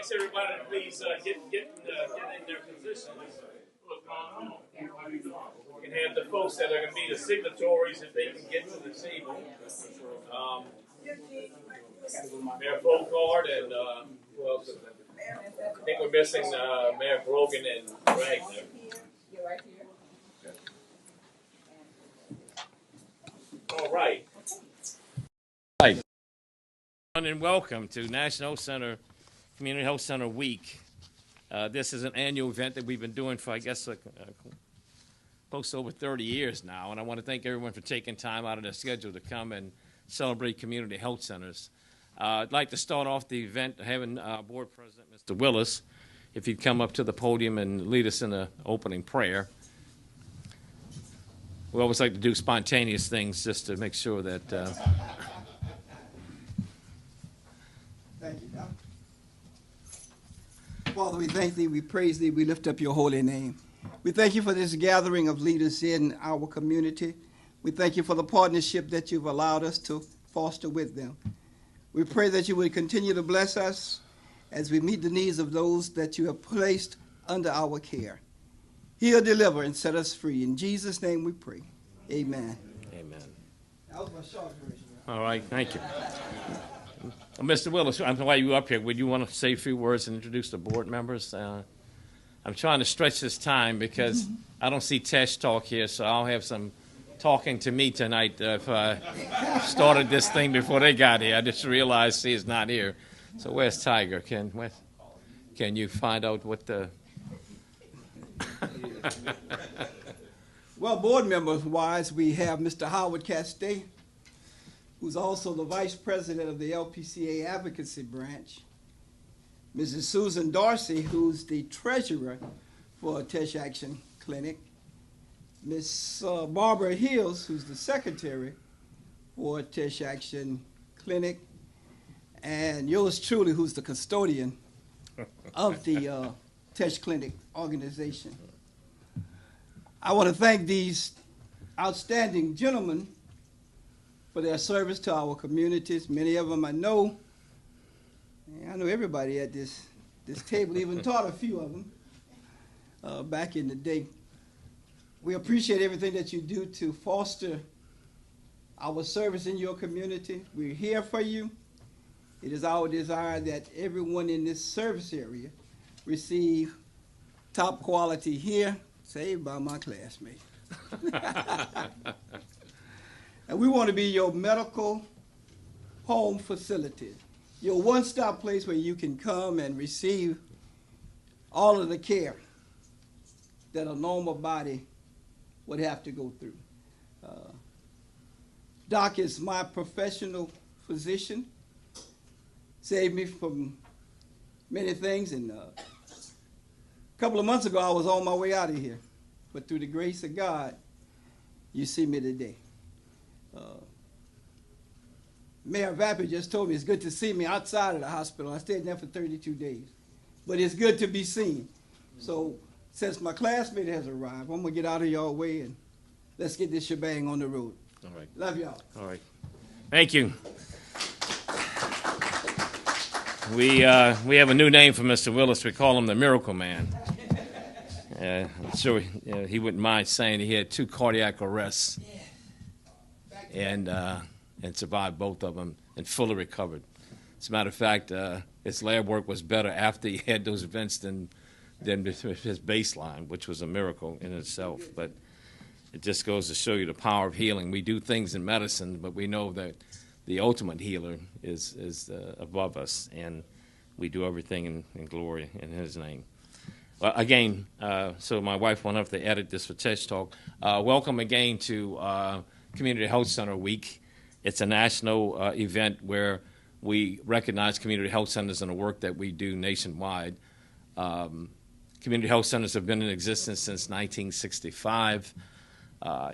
ask everybody to please get in their positions. We can have the folks that are going to be the signatories if they can get to the table. Mayor Folkard and who else is there? I think we're missing Mayor Brogan and Wagner. All right. Hi. And welcome to National Health Center, Community Health Center Week. This is an annual event that we've been doing for, I guess, close to over 30 years now. And I want to thank everyone for taking time out of their schedule to come and celebrate community health centers. I'd like to start off the event having Board President Mr. Willis, if he'd come up to the podium and lead us in an opening prayer. We always like to do spontaneous things just to make sure that... Thank you, Doc. Father, we thank thee, we praise thee, we lift up your holy name. We thank you for this gathering of leaders in our community. We thank you for the partnership that you've allowed us to foster with them. We pray that you would continue to bless us as we meet the needs of those that you have placed under our care. Heal, deliver, and set us free. In Jesus' name we pray. Amen. Amen. That was my short version. All right, thank you. Mr. Willis, I'm glad you up here. Would you want to say a few words and introduce the board members? I'm trying to stretch this time because I don't see Teche talk here, so I'll have some talking to me tonight if I started this thing before they got here. I just realized he's not here. So where's Tiger? Can you find out what the... Well, board members-wise, we have Mr. Howard Castay, who's also the Vice President of the LPCA Advocacy Branch, Mrs. Susan Dorsey, who's the Treasurer for Teche Action Clinic, Miss Barbara Hills, who's the Secretary for Teche Action Clinic, and yours truly, who's the custodian of the Teche Clinic organization. I want to thank these outstanding gentlemen for their service to our communities. Many of them I know everybody at this table, even taught a few of them back in the day. We appreciate everything that you do to foster our service in your community. We're here for you. It is our desire that everyone in this service area receive top quality here, saved by my classmate. And we want to be your medical home facility, your one-stop place where you can come and receive all of the care that a normal body would have to go through. Doc is my professional physician, saved me from many things, and a couple of months ago I was on my way out of here, but through the grace of God, you see me today. Mayor Vapid just told me it's good to see me outside of the hospital. I stayed there for 32 days. But it's good to be seen. So since my classmate has arrived, I'm going to get out of y'all way and let's get this shebang on the road. All right. Love y'all. All right. Thank you. We have a new name for Mr. Willis. We call him the Miracle Man. I'm sure he wouldn't mind saying he had 2 cardiac arrests. And survived both of them and fully recovered. As a matter of fact, his lab work was better after he had those events than his baseline, which was a miracle in itself. But it just goes to show you the power of healing. We do things in medicine, but we know that the ultimate healer is above us, and we do everything in glory in his name. Again, so my wife won't have to edit this for Teche Talk. Welcome again to Community Health Center Week. It's a national event where we recognize community health centers and the work that we do nationwide. Community health centers have been in existence since 1965.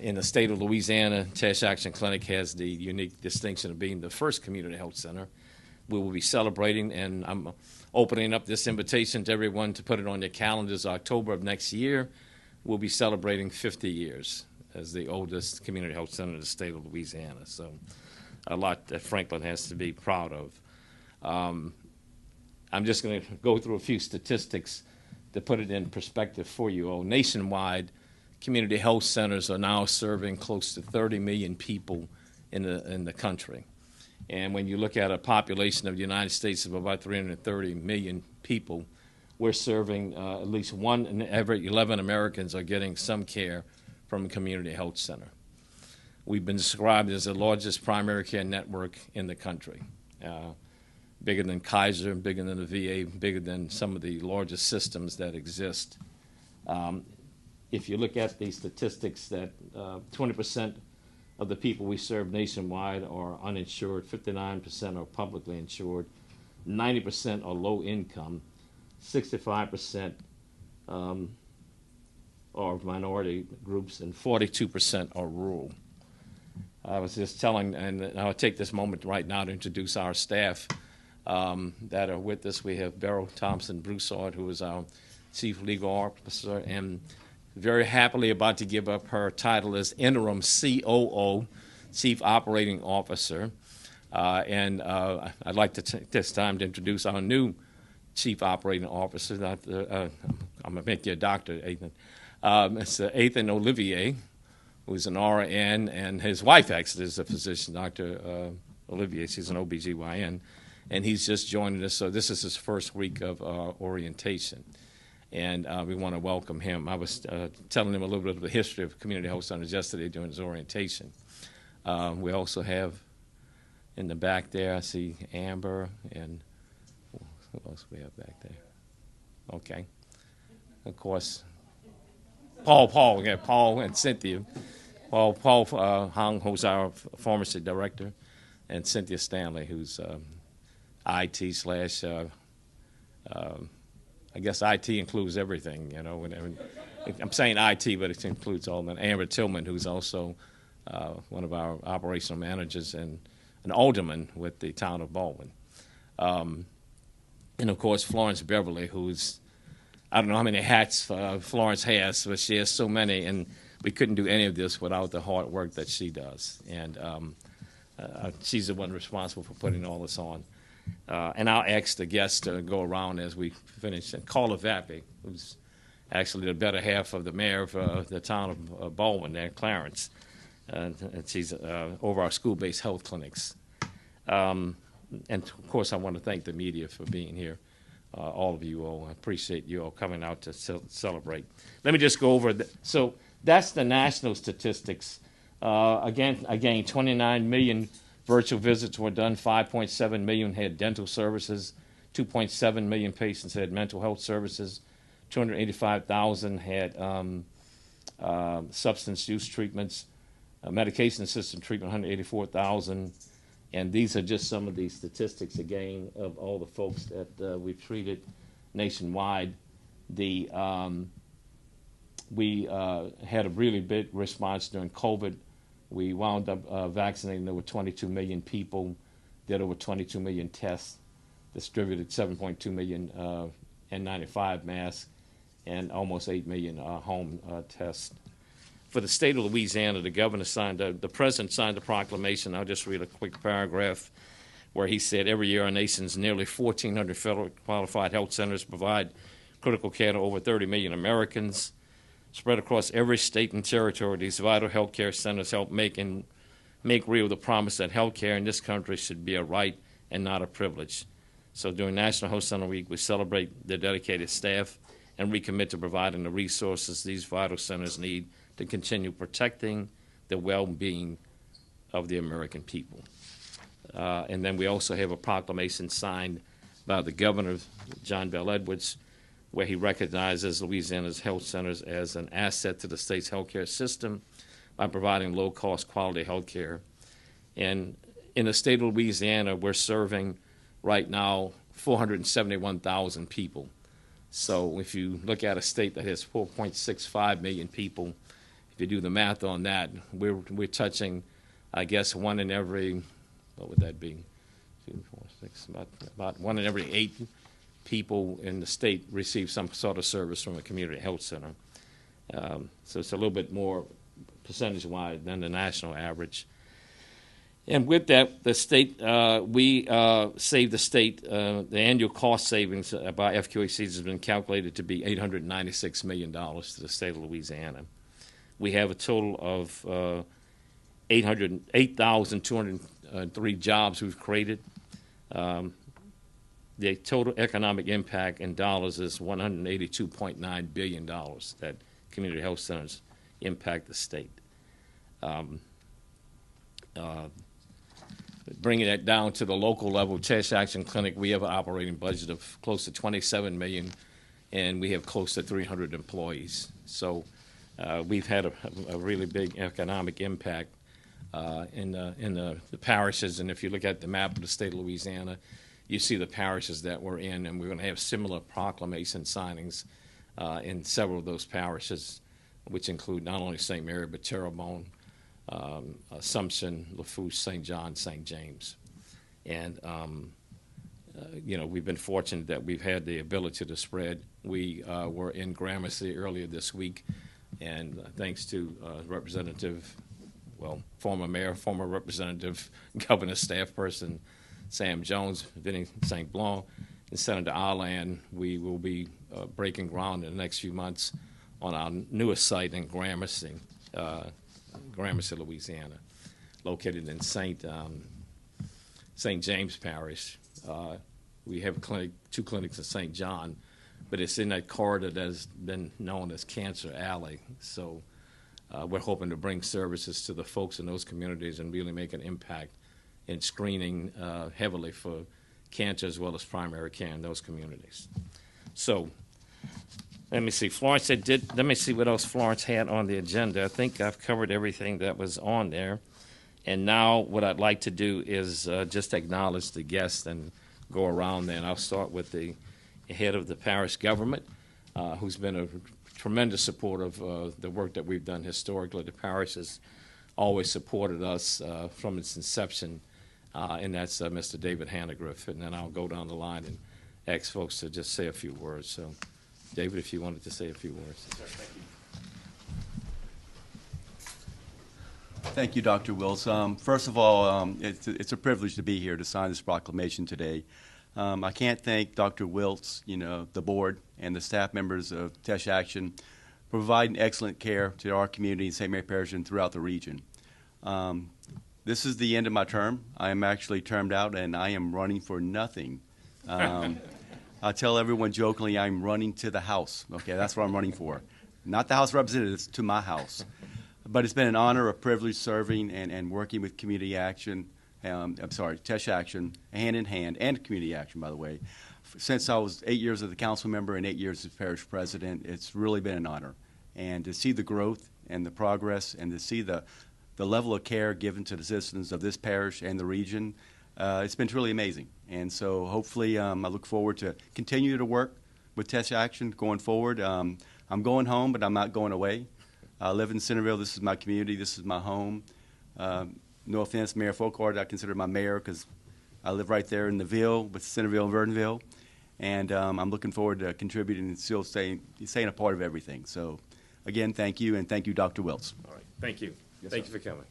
In the state of Louisiana, Teche Action Clinic has the unique distinction of being the first community health center. We will be celebrating, and I'm opening up this invitation to everyone to put it on their calendars. October of next year, we'll be celebrating 50 years as the oldest community health center in the state of Louisiana. So a lot that Franklin has to be proud of. I'm just going to go through a few statistics to put it in perspective for you all. Nationwide, community health centers are now serving close to 30 million people in the country. And when you look at a population of the United States of about 330 million people, we're serving at least 1 in every 11 Americans are getting some care from a community health center. We've been described as the largest primary care network in the country, bigger than Kaiser, bigger than the VA, bigger than some of the largest systems that exist. If you look at the statistics, that 20% of the people we serve nationwide are uninsured, 59% are publicly insured, 90% are low income, 65% are minority groups, and 42% are rural. I was just telling, and I'll take this moment right now to introduce our staff that are with us. We have Beryl Thompson-Broussard, who is our Chief Legal Officer, and very happily about to give up her title as Interim COO, Chief Operating Officer. And I'd like to take this time to introduce our new Chief Operating Officer. I'm going to make you a doctor, Ethan. It's Ethan Olivier, who's an RN, and his wife actually is a physician, Dr. Olivier. She's an OBGYN, and he's just joining us. So this is his first week of orientation, and we want to welcome him. I was telling him a little bit of the history of community health centers yesterday during his orientation. We also have in the back there, I see Amber, and who else we have back there? Okay. Of course, Paul and Cynthia. Paul Hong, who's our pharmacy director, and Cynthia Stanley, who's IT slash, I guess IT includes everything, you know. I'm saying IT, but it includes all of them. Amber Tillman, who's also one of our operational managers and an alderman with the town of Baldwin. And, of course, Florence Beverly, who's, I don't know how many hats Florence has, but she has so many, and we couldn't do any of this without the hard work that she does. And she's the one responsible for putting all this on. And I'll ask the guests to go around as we finish. And Carla Vappy, who's actually the better half of the mayor of the town of Baldwin there, Clarence. And she's over our school-based health clinics. And, of course, I want to thank the media for being here, all of you all. I appreciate you all coming out to celebrate. Let me just go over. So that's the national statistics. Again, 29 million virtual visits were done. 5.7 million had dental services. 2.7 million patients had mental health services. 285,000 had substance use treatments. Medication-assisted treatment, 184,000. And these are just some of the statistics, again, of all the folks that we've treated nationwide. We had a really big response during COVID. We wound up vaccinating over 22 million people, did over 22 million tests, distributed 7.2 million N95 masks, and almost 8 million home tests. For the state of Louisiana, the governor the president signed a proclamation. I'll just read a quick paragraph where he said, every year our nation's nearly 1,400 federal qualified health centers provide critical care to over 30 million Americans. Spread across every state and territory, these vital health care centers help make real the promise that health care in this country should be a right and not a privilege. So during National Health Center Week, we celebrate their dedicated staff and recommit to providing the resources these vital centers need to continue protecting the well-being of the American people. And then we also have a proclamation signed by the governor, John Bell Edwards, where he recognizes Louisiana's health centers as an asset to the state's healthcare system by providing low-cost, quality health care. And in the state of Louisiana, we're serving right now 471,000 people. So if you look at a state that has 4.65 million people, if you do the math on that, we're touching, I guess, one in every, what would that be? 2, 4, 6, about one in every 8 people in the state receive some sort of service from a community health center. So it's a little bit more percentage-wise than the national average. And with that, the state, we saved the state, the annual cost savings by FQHCs has been calculated to be $896 million to the state of Louisiana. We have a total of 8,203 jobs we've created. The total economic impact in dollars is $182.9 billion that community health centers impact the state. Bringing that down to the local level, Teche Action Clinic, we have an operating budget of close to $27 million, and we have close to 300 employees. So we've had a really big economic impact in the parishes. And if you look at the map of the state of Louisiana, you see the parishes that we're in, and we're going to have similar proclamation signings in several of those parishes, which include not only St. Mary, but Terrebonne, Assumption, Lafourche, St. John, St. James. And, we've been fortunate that we've had the ability to spread. We were in Gramercy earlier this week, and thanks to former mayor, former representative, governor, staff person, Sam Jones, Vinnie St. Blanc, and Senator Arland, we will be breaking ground in the next few months on our newest site in Gramercy, Louisiana, located in St. James Parish. We have two clinics in St. John, but it's in that corridor that has been known as Cancer Alley. So we're hoping to bring services to the folks in those communities and really make an impact in screening heavily for cancer as well as primary care in those communities. So let me see. Florence said, let me see what else Florence had on the agenda. I think I've covered everything that was on there. And now what I'd like to do is just acknowledge the guests and go around there. And I'll start with the head of the parish government, who's been a tremendous supporter of the work that we've done historically. The parish has always supported us from its inception, and that's Mr. David Hannegriff. And then I'll go down the line and ask folks to just say a few words. So, David, if you wanted to say a few words. Sure, thank you. Thank you, Dr. Wills. First of all, it's a privilege to be here to sign this proclamation today. I can't thank Dr. Wilts, the board, and the staff members of Teche Action for providing excellent care to our community in St. Mary Parish and throughout the region. This is the end of my term. I am actually termed out, and I am running for nothing. I tell everyone jokingly I'm running to the House. Okay, that's what I'm running for. Not the House of Representatives, to my house. But it's been an honor, a privilege serving and working with Community Action, Teche Action, hand in hand, and Community Action, by the way. Since I was 8 years as a council member and 8 years as parish president, it's really been an honor. And to see the growth and the progress and to see the level of care given to the citizens of this parish and the region, it's been truly amazing. And so hopefully I look forward to continue to work with Teche Action going forward. I'm going home, but I'm not going away. I live in Centerville. This is my community. This is my home. No offense, Mayor Folkard, I consider my mayor because I live right there in the Ville with Centerville and Verdonville. And I'm looking forward to contributing and still staying a part of everything. So, again, thank you, and thank you, Dr. Wilts. All right. Thank you. Yes, thank sir. you for coming.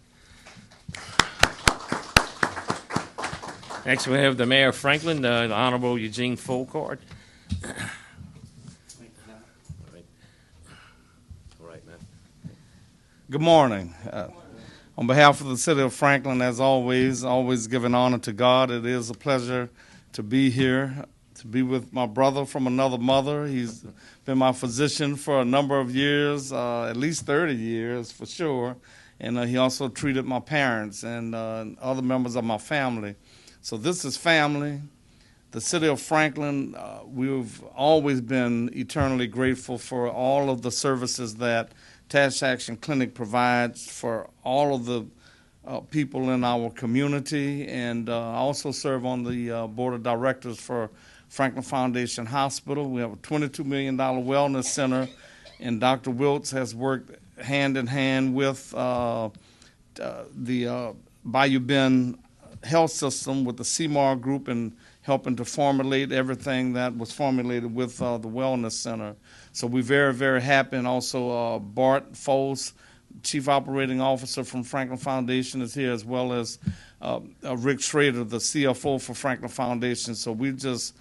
Next, we have the Mayor of Franklin, the Honorable Eugene Folkard. All right, man. Good morning. On behalf of the city of Franklin, as always giving honor to God. It is a pleasure to be here, to be with my brother from another mother. He's been my physician for a number of years, at least 30 years for sure. And he also treated my parents and other members of my family. So this is family. The city of Franklin, we've always been eternally grateful for all of the services that Teche Action Clinic provides for all of the people in our community. And I also serve on the board of directors for Franklin Foundation Hospital. We have a $22 million wellness center, and Dr. Wilts has worked hand in hand with the Bayou Bend health system with the CMAR group and helping to formulate everything that was formulated with the Wellness Center. So we're very, very happy. And also Bart Foles Chief Operating Officer from Franklin Foundation is here, as well as Rick Schrader, the CFO for Franklin Foundation. So we're just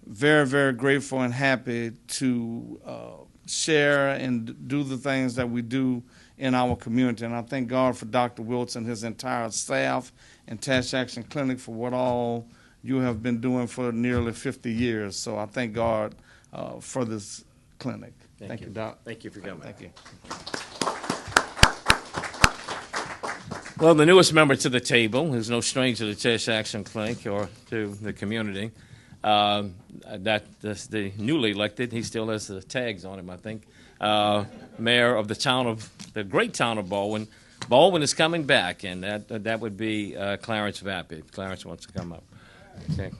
very, very grateful and happy to share and do the things that we do in our community. And I thank God for Dr. Wilts and his entire staff and Teche Action Clinic for what all you have been doing for nearly 50 years. So I thank God for this clinic. Thank you, Doc. Thank you for coming. Thank you. Well, the newest member to the table is no stranger to Teche Action Clinic or to the community. That's the newly elected. He still has the tags on him, I think. Mayor of the great town of Baldwin. Baldwin is coming back, and that would be Clarence Vapid. Clarence wants to come up. Okay.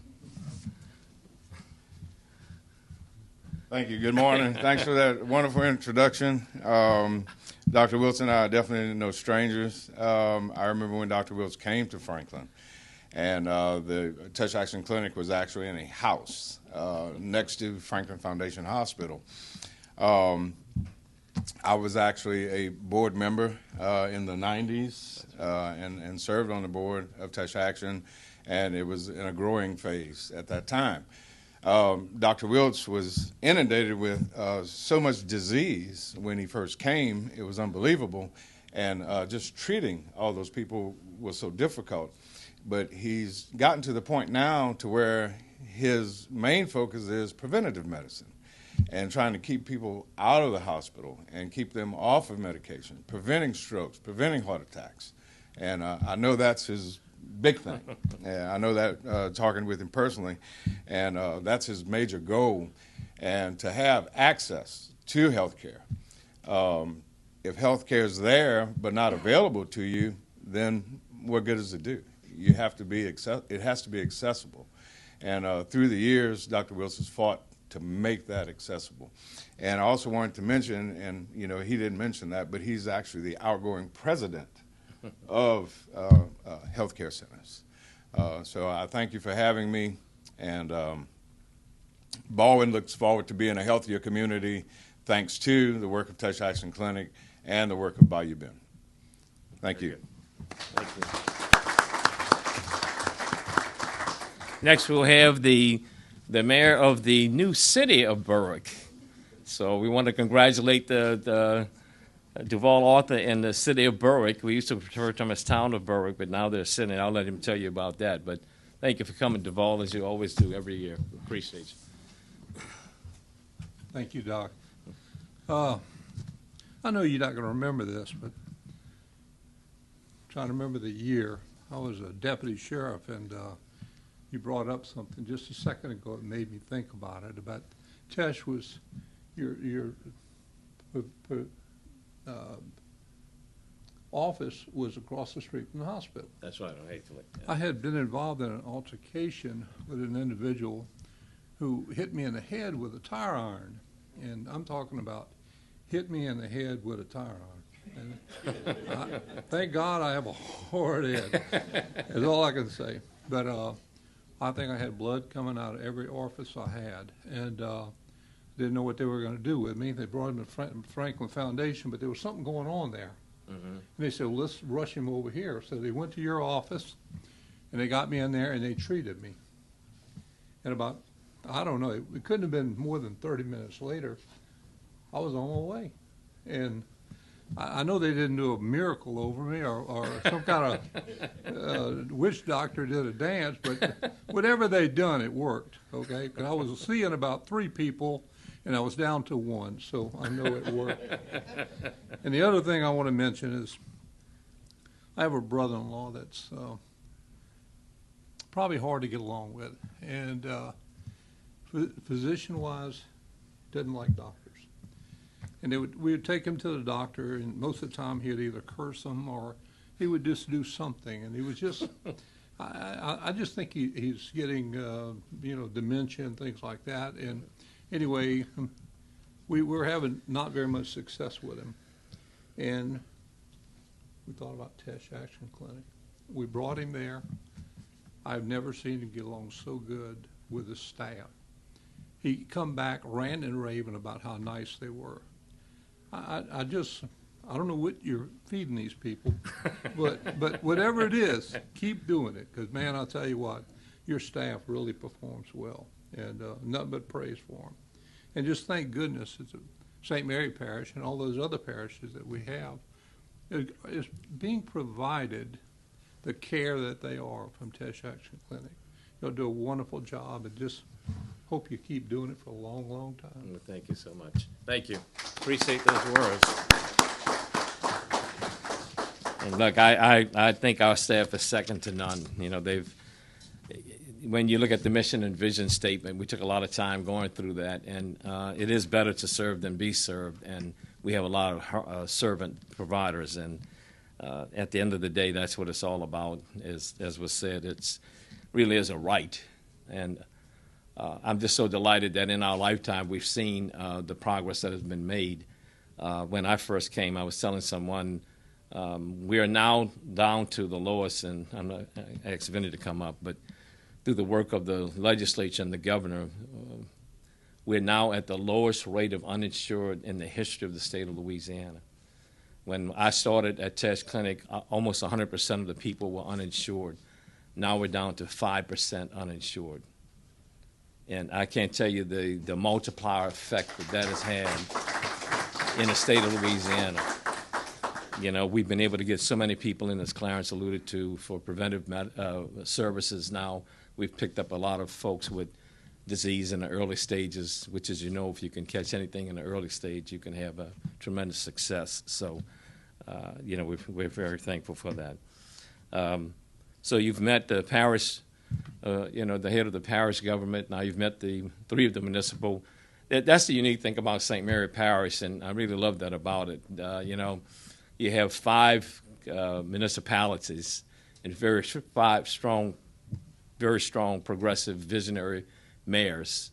Thank you. Good morning. Thanks for that wonderful introduction. Dr. Wilson and I are definitely no strangers. I remember when Dr. Wilson came to Franklin, and the Teche Action Clinic was actually in a house next to Franklin Foundation Hospital. I was actually a board member in the 90s and served on the board of Teche Action, and it was in a growing phase at that time. Dr. Wilts was inundated with so much disease when he first came. It was unbelievable, and just treating all those people was so difficult. But he's gotten to the point now to where his main focus is preventative medicine and trying to keep people out of the hospital and keep them off of medication, preventing strokes, preventing heart attacks. And I know that's his big thing. I know that talking with him personally, and that's his major goal. And to have access to health care. If health care is there but not available to you, then what good does it do? You have to be it has to be accessible. And through the years, Dr. Wilson has fought to make that accessible. And I also wanted to mention, and he didn't mention that, but he's actually the outgoing president of healthcare centers. So I thank you for having me, and Baldwin looks forward to being a healthier community thanks to the work of Teche Action Clinic and the work of Bayou Bend. Thank you. Thank you. Next, we'll have the mayor of the new city of Berwick. So we want to congratulate the Duval Arthur and the city of Berwick. We used to refer to them as town of Berwick, but now they're city. I'll let him tell you about that. But thank you for coming, Duval, as you always do every year. We appreciate you. Thank you, Doc. I know you're not going to remember this, but trying to remember the year. I was a deputy sheriff, and you brought up something just a second ago that made me think about it. About Teche was your office was across the street from the hospital. That's right. I hate to let I had been involved in an altercation with an individual who hit me in the head with a tire iron, and I'm talking about hit me in the head with a tire iron. And thank God I have a hard head. That's all I can say. But I think I had blood coming out of every orifice I had, and didn't know what they were going to do with me. They brought him to Franklin Foundation, but there was something going on there. Mm-hmm. And they said, well, let's rush him over here. So they went to your office, and they got me in there, and they treated me. And about, I don't know, it couldn't have been more than 30 minutes later, I was on my way. And I know they didn't do a miracle over me or some kind of witch doctor did a dance, but whatever they'd done, it worked, okay? Because I was seeing about 3 people, and I was down to 1, so I know it worked. And the other thing I want to mention is I have a brother-in-law that's probably hard to get along with, and physician-wise, doesn't like doctors. And we would take him to the doctor, and most of the time he'd either curse them or he would just do something. And he was just, I just think he's getting, dementia and things like that. And anyway, we were having not very much success with him. And we thought about Teche Action Clinic. We brought him there. I've never seen him get along so good with his staff. He come back ranting and raving about how nice they were. I don't know what you're feeding these people, but whatever it is, keep doing it. Because, man, I'll tell you what, your staff really performs well, and nothing but praise for them. And just thank goodness it's St. Mary Parish and all those other parishes that we have is being provided the care that they are from Teche Action Clinic. You'll do a wonderful job, and just hope you keep doing it for a long, long time. Well, thank you so much. Thank you. Appreciate those words. And look, I think our staff is second to none. You know, when you look at the mission and vision statement, we took a lot of time going through that, and it is better to serve than be served, and we have a lot of servant providers, and at the end of the day, that's what it's all about. As was said, it's really is a right, and I'm just so delighted that in our lifetime we've seen the progress that has been made. When I first came, I was telling someone we are now down to the lowest, and I'm not asking Vinny to come up, but through the work of the legislature and the governor, we're now at the lowest rate of uninsured in the history of the state of Louisiana. When I started at Teche Clinic, almost 100% of the people were uninsured. Now we're down to 5% uninsured. And I can't tell you the multiplier effect that has had in the state of Louisiana. You know, we've been able to get so many people in, as Clarence alluded to, for preventive services now. We've picked up a lot of folks with disease in the early stages, which, as you know, if you can catch anything in the early stage, you can have a tremendous success. So, you know, we're very thankful for that. So you've met the parish, you know, the head of the parish government. Now you've met the three of the municipal. That's the unique thing about St. Mary Parish, and I really love that about it. You know, you have 5 municipalities and five strong, very strong, progressive, visionary mayors.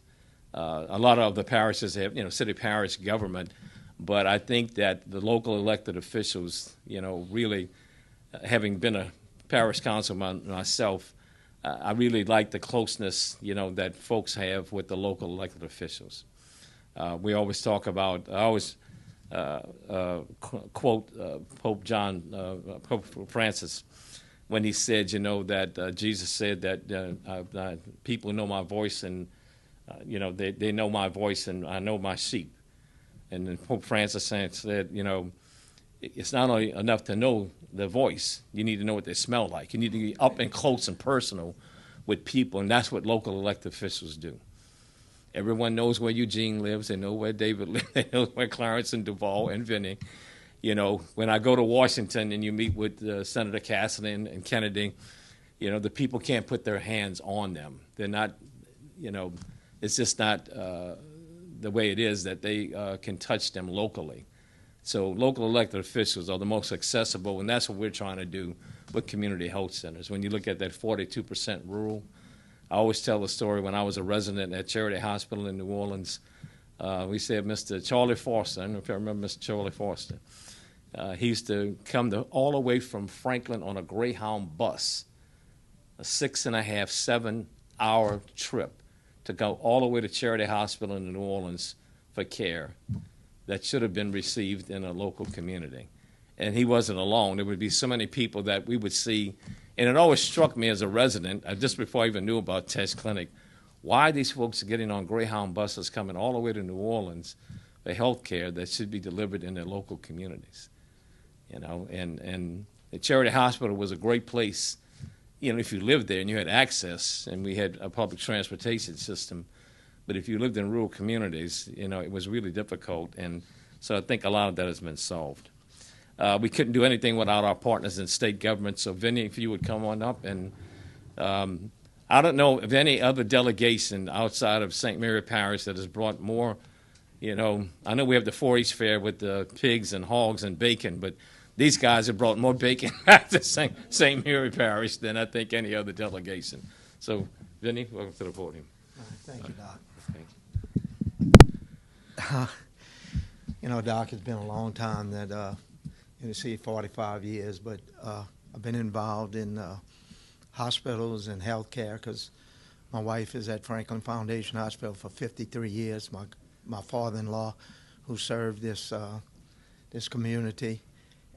A lot of the parishes have, you know, city parish government, but I think that the local elected officials, you know, really, having been a parish councilman myself, I really like the closeness, you know, that folks have with the local elected officials. We always talk about, I always quote Pope Francis when he said, you know, that Jesus said that people know my voice, and you know, they know my voice, and I know my sheep. And then Pope Francis said, you know, it's not only enough to know the voice, you need to know what they smell like. You need to be up and close and personal with people, and that's what local elected officials do. Everyone knows where Eugene lives. They know where David lives. They know where Clarence and Duval and Vinny. You know, when I go to Washington and you meet with Senator Cassidy and Kennedy, you know, the people can't put their hands on them. They're not, you know, it's just not the way it is that they can touch them locally. So local elected officials are the most accessible, and that's what we're trying to do with community health centers. When you look at that 42% rural, I always tell the story when I was a resident at Charity Hospital in New Orleans. We said Mr. Charlie Foster, I don't know if you remember Mr. Charlie Foster. He used to come all the way from Franklin on a Greyhound bus, a 6.5, 7-hour trip to go all the way to Charity Hospital in New Orleans for care that should have been received in a local community. And he wasn't alone. There would be so many people that we would see. And it always struck me as a resident, just before I even knew about Teche Clinic, why these folks are getting on Greyhound buses coming all the way to New Orleans for health care that should be delivered in their local communities. You know, and the Charity Hospital was a great place, you know, if you lived there and you had access, and we had a public transportation system. But if you lived in rural communities, you know, it was really difficult. And so I think a lot of that has been solved. We couldn't do anything without our partners in state government. So, Vinny, if you would come on up. And I don't know of any other delegation outside of St. Mary Parish that has brought more, you know, I know we have the 4-H fair with the pigs and hogs and bacon, but these guys have brought more bacon back to St. Mary Parish than I think any other delegation. So, Vinny, welcome to the podium. Thank you, Doc. Thank You know, Doc, it's been a long time that, you see, 45 years, but I've been involved in hospitals and healthcare because my wife is at Franklin Foundation Hospital for 53 years. My father-in-law, who served this this community.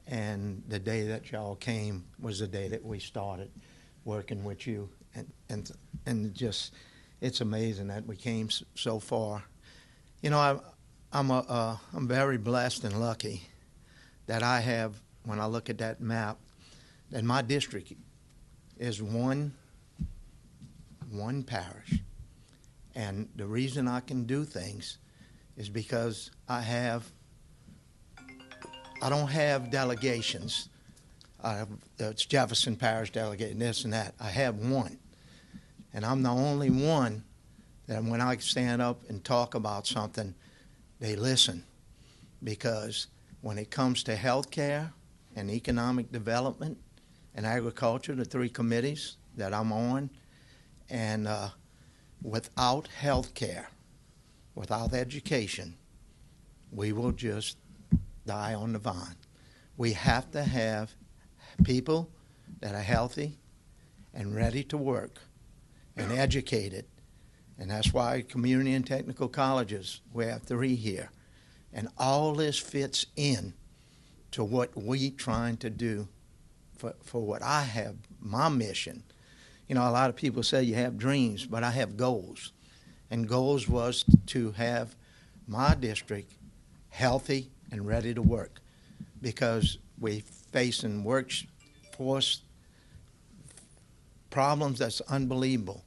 And the day that y'all came was the day that we started working with you. And just, it's amazing that we came so far. You know, I'm very blessed and lucky that I have, when I look at that map, that my district is one parish. And the reason I can do things is because I don't have delegations. It's Jefferson Parish delegate, this and that. I have one. And I'm the only one that when I stand up and talk about something, they listen. Because when it comes to health care and economic development and agriculture, the three committees that I'm on, and without health care, without education, we will just die on the vine. We have to have people that are healthy and ready to work and educated. And that's why community and technical colleges, we have 3 here. And all this fits in to what we trying to do for what I have, my mission. You know, a lot of people say you have dreams, but I have goals. And goals was to have my district healthy and ready to work, because we facing workforce problems that's unbelievable.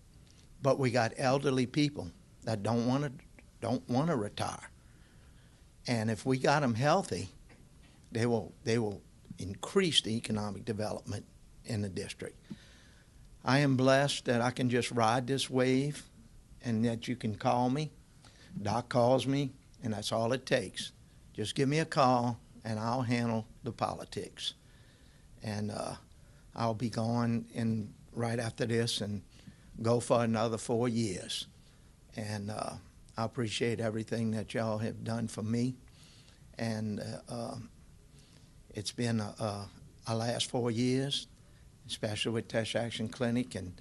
But we got elderly people that don't want to retire. And if we got them healthy, they will increase the economic development in the district. I am blessed that I can just ride this wave and that you can call me. Doc calls me, and that's all it takes. Just give me a call, and I'll handle the politics. And I'll be gone right after this and go for another 4 years. And I appreciate everything that y'all have done for me. And it's been our last 4 years, especially with Teche Action Clinic. And,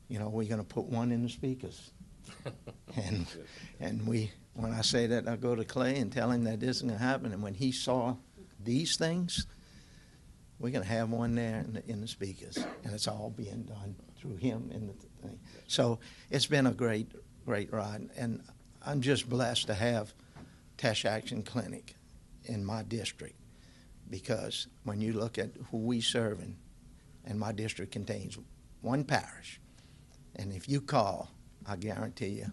you know, we're going to put one in the speakers. and when I say that, I go to Clay and tell him that this is going to happen. And when he saw these things, we're going to have one there in the speakers. And it's all being done through him and the thing. So it's been a great ride. And I'm just blessed to have Teche Action Clinic in my district, because when you look at who we serving, and my district contains one parish, and if you call, I guarantee you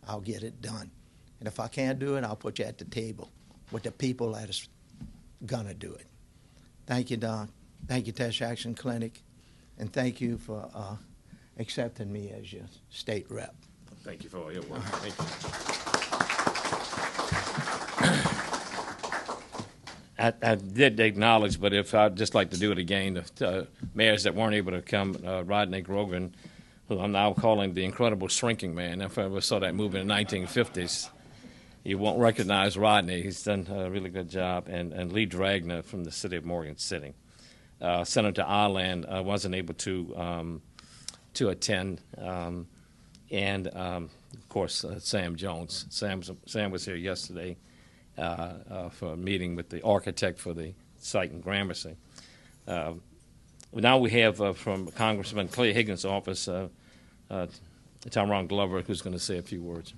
I'll get it done. And if I can't do it, I'll put you at the table with the people that is gonna do it. Thank you, Doc. Thank you, Teche Action Clinic, and thank you for accepting me as your state rep. Thank you for all your work. Thank you. I did acknowledge, but if I'd just like to do it again, the mayors that weren't able to come, Rodney Grogan, who I'm now calling the incredible shrinking man. If I ever saw that movie in the 1950s, you won't recognize Rodney. He's done a really good job. And Lee Dragner from the city of Morgan City. Senator Ireland wasn't able to attend. And, of course, Sam Jones. Sam was here yesterday for a meeting with the architect for the site in Gramercy. Now we have from Congressman Clay Higgins' office, Tyrone Glover, who's going to say a few words.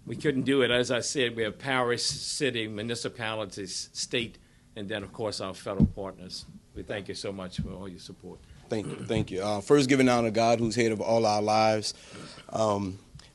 We couldn't do it. As I said, we have parish, city, municipalities, state, and then, of course, our federal partners. We thank you so much for all your support. Thank you. First, giving honor to God, who's head of all our lives.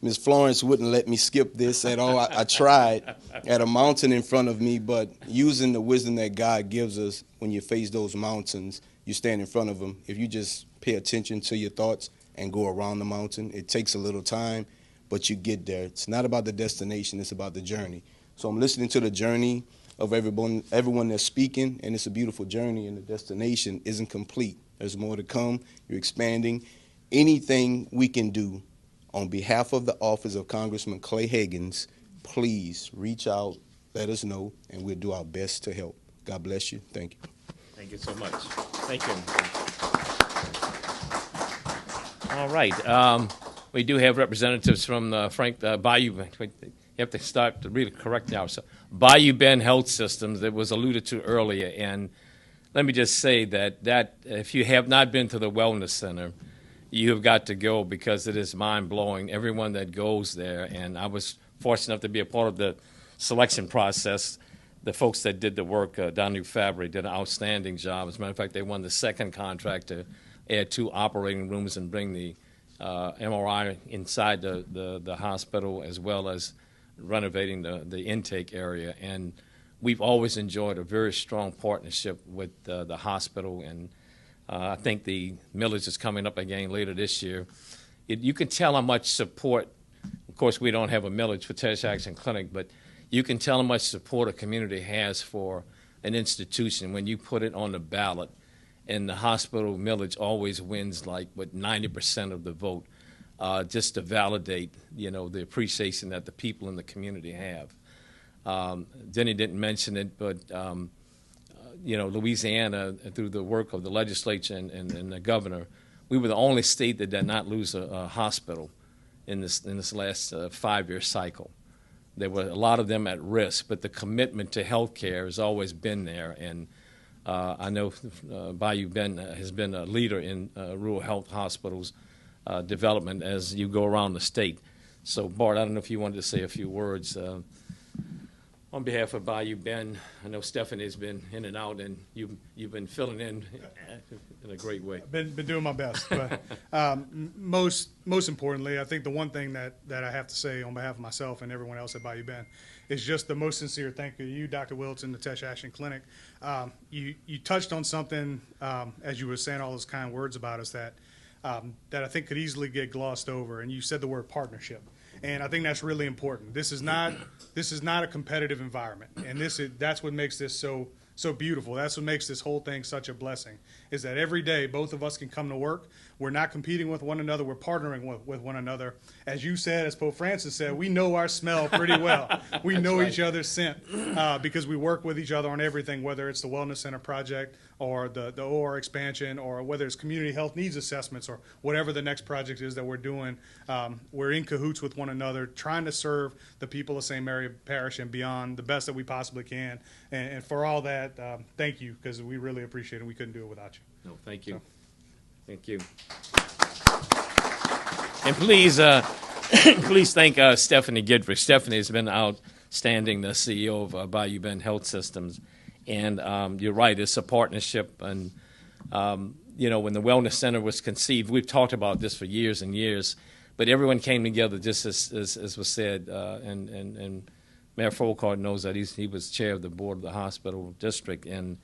Ms. Florence wouldn't let me skip this at all. I tried at a mountain in front of me, but using the wisdom that God gives us, when you face those mountains, you stand in front of them. If you just pay attention to your thoughts and go around the mountain, it takes a little time, but you get there. It's not about the destination, it's about the journey. So I'm listening to the journey of everyone that's speaking, and it's a beautiful journey, and the destination isn't complete. There's more to come. You're expanding. Anything we can do on behalf of the office of Congressman Clay Higgins, please reach out, let us know, and we'll do our best to help. God bless you. Thank you. Thank you so much. Thank you. All right. We do have representatives from Bayou. You have to start to really correct ourselves. Bayou Bend Health Systems, that was alluded to earlier, and let me just say that if you have not been to the Wellness Center, you have got to go because it is mind-blowing, everyone that goes there. And I was fortunate enough to be a part of the selection process. The folks that did the work, Donu Fabry, did an outstanding job. As a matter of fact, they won the second contract to add 2 operating rooms and bring the MRI inside the hospital, as well as renovating the intake area. And we've always enjoyed a very strong partnership with the hospital, and I think the millage is coming up again later this year. You can tell how much support. Of course, we don't have a millage for Teche Action Clinic, but you can tell how much support a community has for an institution when you put it on the ballot, and the hospital millage always wins like with 90% of the vote, just to validate, the appreciation that the people in the community have. Denny didn't mention it, but Louisiana, through the work of the legislature and the governor, we were the only state that did not lose a hospital in this last 5-year cycle. There were a lot of them at risk, but the commitment to health care has always been there. And I know Bayou Bend has been a leader in rural health hospitals development as you go around the state. So, Bart, I don't know if you wanted to say a few words on behalf of Bayou Bend. I know Stephanie's been in and out, and you've been filling in a great way. Been doing my best, but most importantly, I think the one thing that I have to say on behalf of myself and everyone else at Bayou Bend is just the most sincere thank you to you, Dr. Wilson, the Teche Action Clinic. You touched on something as you were saying all those kind words about us that I think could easily get glossed over, and you said the word partnership. And I think that's really important. This is not a competitive environment, and that's what makes this so beautiful. That's what makes this whole thing such a blessing, is that every day both of us can come to work. We're not competing with one another. We're partnering with one another. As you said, as Pope Francis said, we know our smell pretty well. We know each other's scent because we work with each other on everything, whether it's the Wellness Center project or the OR expansion, or whether it's community health needs assessments or whatever the next project is that we're doing. We're in cahoots with one another, trying to serve the people of St. Mary Parish and beyond the best that we possibly can. And for all that, thank you, because we really appreciate it. We couldn't do it without you. No, thank you. Thank you. And please, please thank Stephanie Gidrich. Stephanie has been outstanding, the CEO of Bayou Bend Health Systems. And you're right, it's a partnership. And, when the Wellness Center was conceived, we've talked about this for years and years, but everyone came together just as was said. And Mayor Folkard knows that he was chair of the board of the hospital district. And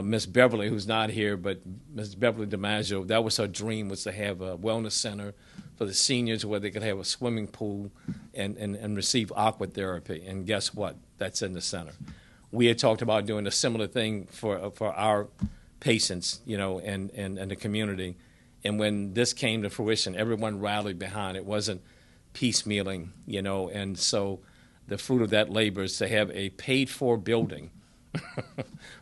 Miss Beverly, who's not here, but Miss Beverly DiMaggio, that was her dream, was to have a wellness center for the seniors where they could have a swimming pool and receive aqua therapy. And guess what? That's in the center. We had talked about doing a similar thing for our patients, and the community. And when this came to fruition, everyone rallied behind it. It wasn't piecemealing, and so the fruit of that labor is to have a paid-for building.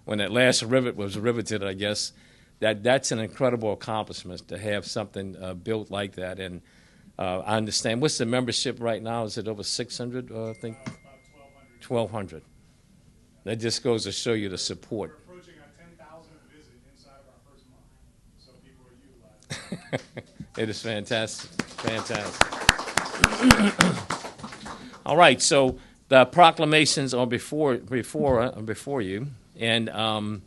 When that last rivet was riveted, I guess, that's an incredible accomplishment to have something built like that. And I understand. What's the membership right now? Is it over 600, I think? About 1,200. That just goes to show you the support. We're approaching our 10,000th visit inside of our first month, so people are utilizing it. It is fantastic. Fantastic. All right, so the proclamations are before you, and I'm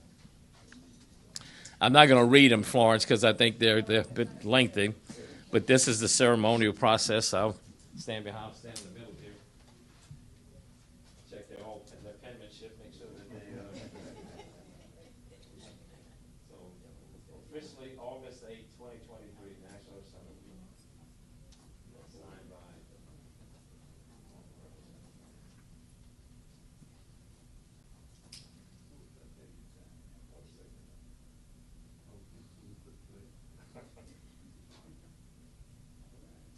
not going to read them, Florence, because I think they're a bit lengthy. But this is the ceremonial process. I'll stand in the middle here. Check their penmanship, make sure that they. So officially, August 8, 2023, National Assembly. Signed by.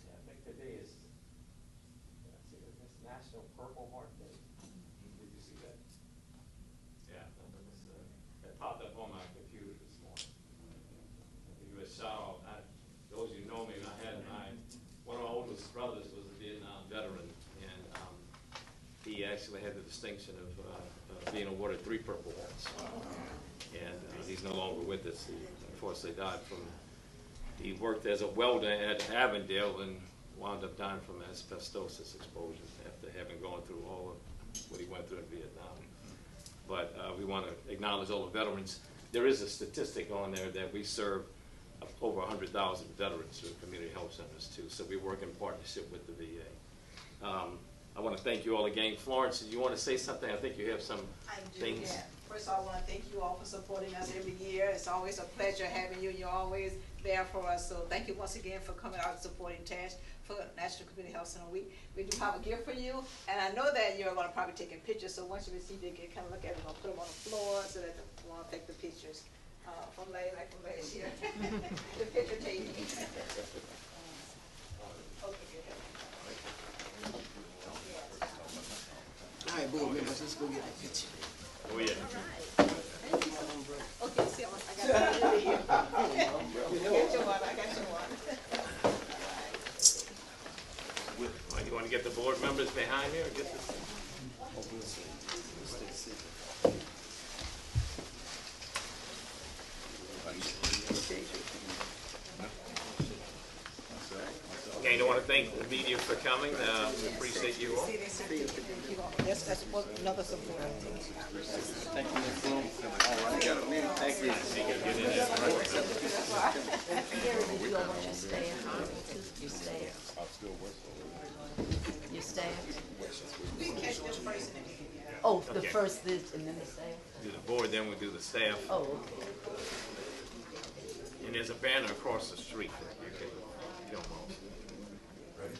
I think today is National Purple Heart Day. Did you see that? Yeah, that popped up on my computer this morning. Give you a shout out. Those of you know me, he actually had the distinction of being awarded 3 Purple Hearts. And he's no longer with us. He unfortunately died from, he worked as a welder at Avondale and wound up dying from asbestosis exposure after having gone through all of what he went through in Vietnam. But we want to acknowledge all the veterans. There is a statistic on there that we serve over 100,000 veterans through community health centers too. So we work in partnership with the VA. I want to thank you all again. Florence, did you want to say something? I think you have some things. Yeah. First of all, I want to thank you all for supporting us every year. It's always a pleasure having you. You're always there for us. So thank you once again for coming out and supporting Teche for National Community Health Center Week. We do have a gift for you, and I know that you're going to probably take pictures. So once you receive it, you can kind of look at it. We're going to put them on the floor so that we want to take the pictures from Larry, like from Larry here. The picture taking. All right, board members, let's go get a picture. Oh, yeah. Okay, see, I got it here. I got your one. I got your one. You want to get the board members behind me or get this? Again, I want to thank the media for coming. We appreciate you all. That's another support. You stay. We catch them first and then we get out. Oh, the first this and then the staff. Do the board, then we'll do the staff. Oh, okay. And there's a banner across the street. You can film on. Ready?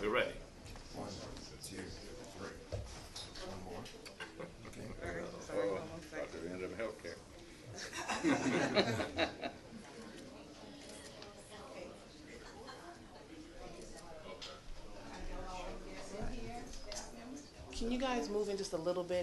We're ready. 1, 2, 3. One more. About to end up healthcare. Can you guys move in just a little bit?